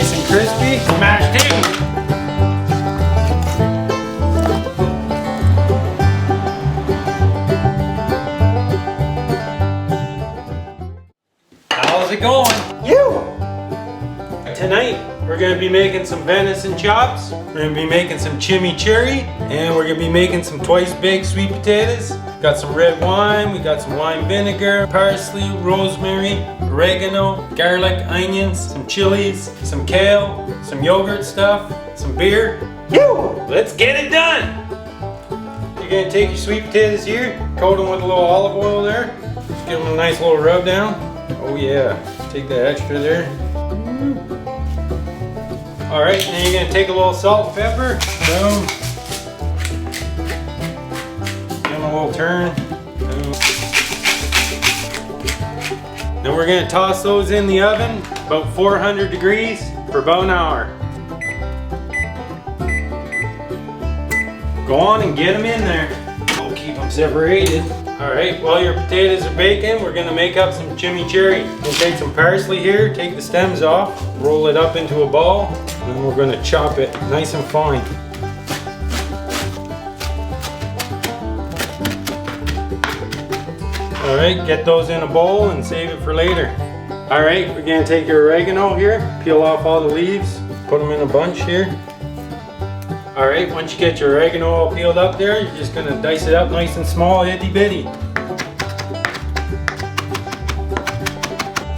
nice and crispy. Smashed in. How's it going? Tonight we're going to be making some venison chops. We're going to be making some chimichurri, and we're going to be making some twice baked sweet potatoes. Got some red wine, we got some wine vinegar, parsley, rosemary, oregano, garlic, onions, some chilies, some kale, some yogurt stuff, some beer. Let's get it done! You're going to take your sweet potatoes here, coat them with a little olive oil there. Just give them a nice little rub down. Oh yeah, take that extra there. Alright, then you're going to take a little salt and pepper. Boom. Give them a little turn. Boom. Then we're going to toss those in the oven, about 400 degrees for about an hour. Go on and get them in there. We'll keep them separated. Alright, while your potatoes are baking, we're going to make up some chimichurri. We'll take some parsley here, take the stems off, roll it up into a ball, and we're going to chop it nice and fine. Alright, get those in a bowl and save it for later. Alright, we're going to take your oregano here, peel off all the leaves, put them in a bunch here. Alright, once you get your oregano all peeled up there, you're just going to dice it up nice and small, itty bitty.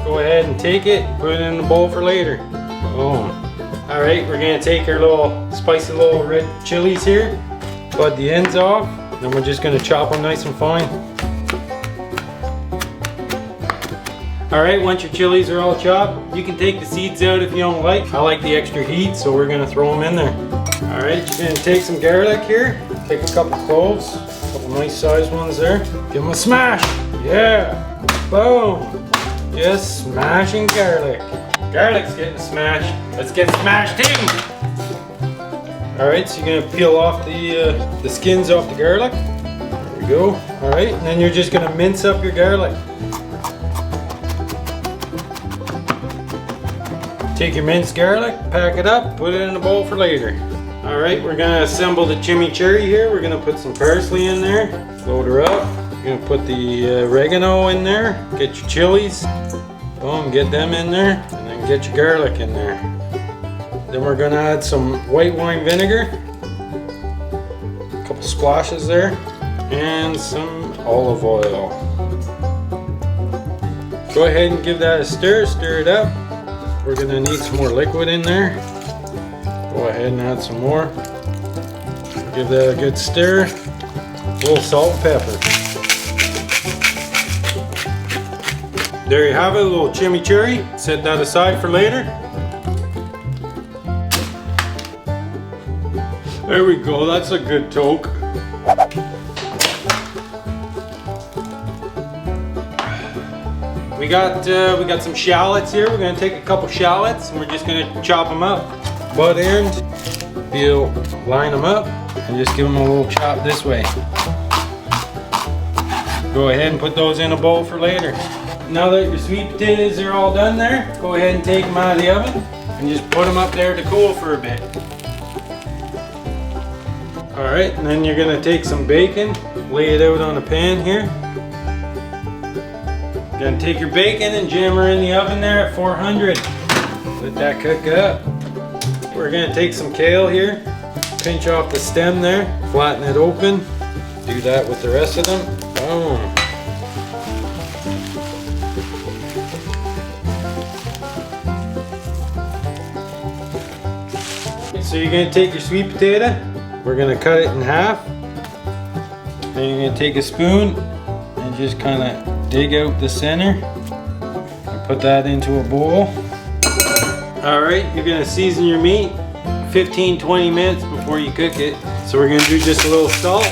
Go ahead and take it, put it in the bowl for later. Boom. Alright, we're going to take our little spicy little red chilies here, bud the ends off, then we're just going to chop them nice and fine. Alright, once your chilies are all chopped, you can take the seeds out if you don't like. I like the extra heat, so we're going to throw them in there. Alright, you're going to take some garlic here, take a couple cloves, a couple nice sized ones there, give them a smash. Yeah, boom. Just smashing garlic. Garlic's getting smashed. Let's get smashed in. Alright, so you're going to peel off the skins off the garlic. There we go. Alright, and then you're just going to mince up your garlic. Take your minced garlic, pack it up, put it in a bowl for later. Alright, we're going to assemble the chimichurri here. We're going to put some parsley in there, load her up. You're going to put the oregano in there, get your chilies, boom, get them in there, and then get your garlic in there. Then we're going to add some white wine vinegar, a couple splashes there, and some olive oil. Go ahead and give that a stir, stir it up. We're going to need some more liquid in there. Go ahead and add some more. Give that a good stir. A little salt and pepper. There you have it, a little chimichurri. Set that aside for later. There we go, that's a good toke. We got some shallots here. We're going to take a couple shallots and we're just going to chop them up. Butt end, you'll line them up and just give them a little chop this way. Go ahead and put those in a bowl for later. Now that your sweet potatoes are all done there, go ahead and take them out of the oven and just put them up there to cool for a bit. Alright, and then you're going to take some bacon, lay it out on a pan here. You're going to take your bacon and jam her in the oven there at 400. Let that cook up. We're going to take some kale here, pinch off the stem there, flatten it open. Do that with the rest of them. Boom. So you're going to take your sweet potato, we're going to cut it in half. Then you're going to take a spoon and just kind of dig out the center and put that into a bowl. Alright, you're going to season your meat 15-20 minutes before you cook it. So we're going to do just a little salt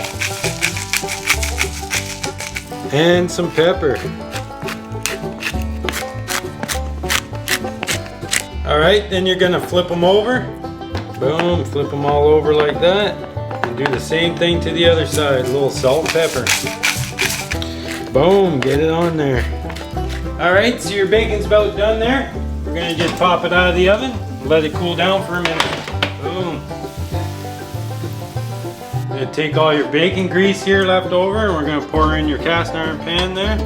and some pepper. Alright, then you're going to flip them over. Boom, flip them all over like that. And do the same thing to the other side. A little salt and pepper. Boom, get it on there. Alright, so your bacon's about done there. We're going to just pop it out of the oven. Let it cool down for a minute. Boom. Gonna take all your bacon grease here left over and we're gonna pour in your cast iron pan there.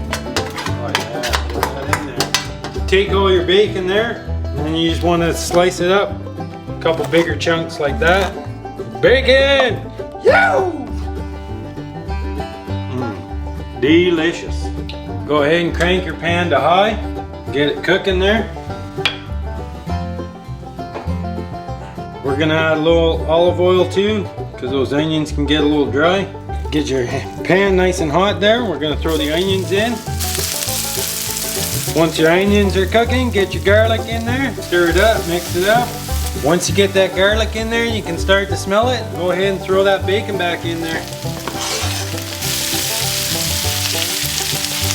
Like that, put that in there. Take all your bacon there and then you just wanna slice it up. A couple bigger chunks like that. Bacon! Yo! Delicious. Go ahead and crank your pan to high. Get it cooking there. We're gonna add a little olive oil too, because those onions can get a little dry. Get your pan nice and hot there. We're gonna throw the onions in. Once your onions are cooking, get your garlic in there. Stir it up, mix it up. Once you get that garlic in there, you can start to smell it. Go ahead and throw that bacon back in there.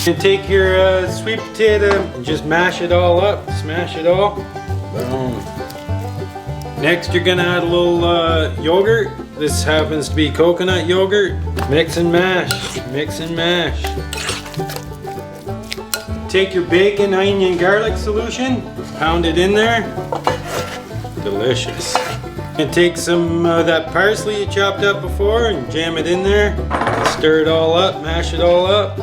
And take your sweet potato and just mash it all up, smash it all. Boom. Next you're gonna add a little yogurt. This happens to be coconut yogurt. Mix and mash, mix and mash. Take your bacon, onion, garlic solution, pound it in there. Delicious. And take some of that parsley you chopped up before and jam it in there. Stir it all up, mash it all up.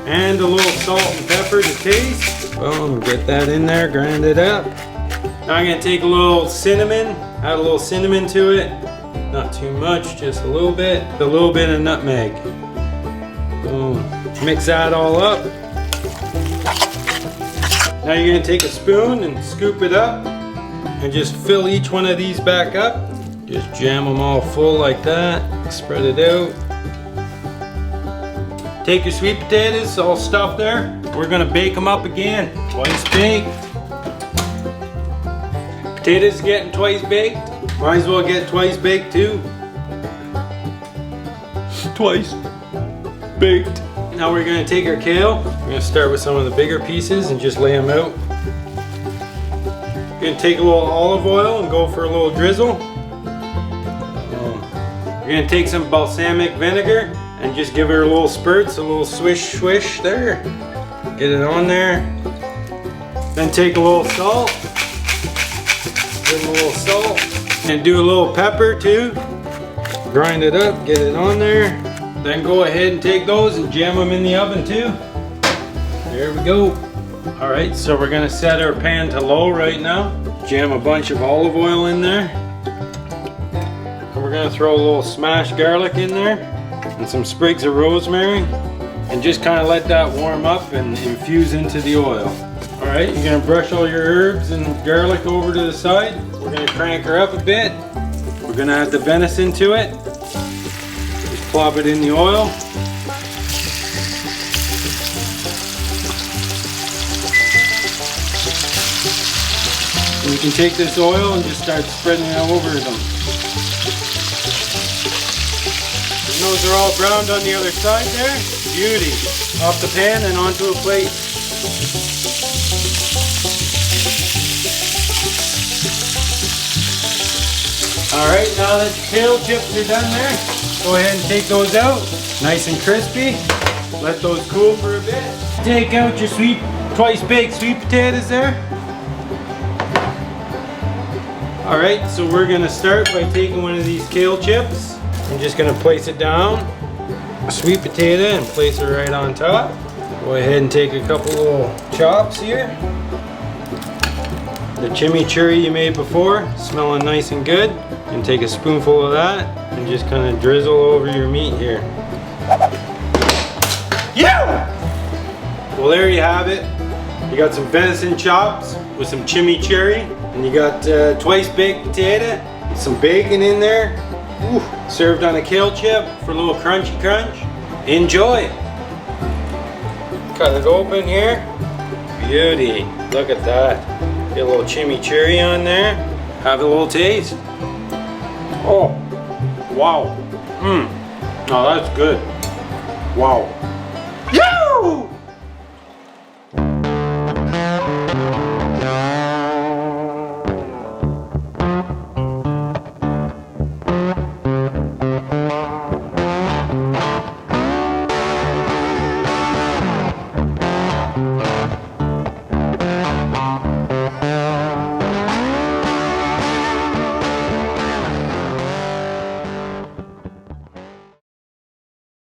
And a little salt and pepper to taste. Boom, get that in there, grind it up. Now I'm gonna take a little cinnamon, add a little cinnamon to it. Not too much, just a little bit. A little bit of nutmeg. Boom, mix that all up. Now you're gonna take a spoon and scoop it up and just fill each one of these back up. Just jam them all full like that, spread it out. Take your sweet potatoes, all stuffed there. We're gonna bake them up again, twice baked. Potatoes getting twice baked. Might as well get twice baked too. Twice baked. Now we're gonna take our kale. We're gonna start with some of the bigger pieces and just lay them out. We're gonna take a little olive oil and go for a little drizzle. We're gonna take some balsamic vinegar and just give her a little spurts, a little swish swish there. Get it on there. Then take a little salt. Give them a little salt. And do a little pepper too. Grind it up, get it on there. Then go ahead and take those and jam them in the oven too. There we go. All right, so we're gonna set our pan to low right now. Jam a bunch of olive oil in there. And we're gonna throw a little smashed garlic in there and some sprigs of rosemary. And just kind of let that warm up and infuse into the oil. All right, you're gonna brush all your herbs and garlic over to the side. We're gonna crank her up a bit. We're gonna add the venison to it. Just plop it in the oil. And you can take this oil and just start spreading it all over them. And those are all browned on the other side there. Beauty. Off the pan and onto a plate. Alright, now that the kale chips are done there, go ahead and take those out. Nice and crispy. Let those cool for a bit. Take out your twice baked sweet potatoes there. Alright, so we're going to start by taking one of these kale chips. I'm just going to place it down. A sweet potato and place it right on top. Go ahead and take a couple little chops here. The chimichurri you made before, smelling nice and good. And take a spoonful of that and just kind of drizzle over your meat here. Yeah! Well, there you have it. You got some venison chops with some chimichurri, and you got twice baked potato, some bacon in there. Ooh, served on a kale chip for a little crunchy crunch. Enjoy! Cut it open here. Beauty. Look at that. Get a little chimichurri on there. Have a little taste. Oh, wow. Oh, that's good. Wow.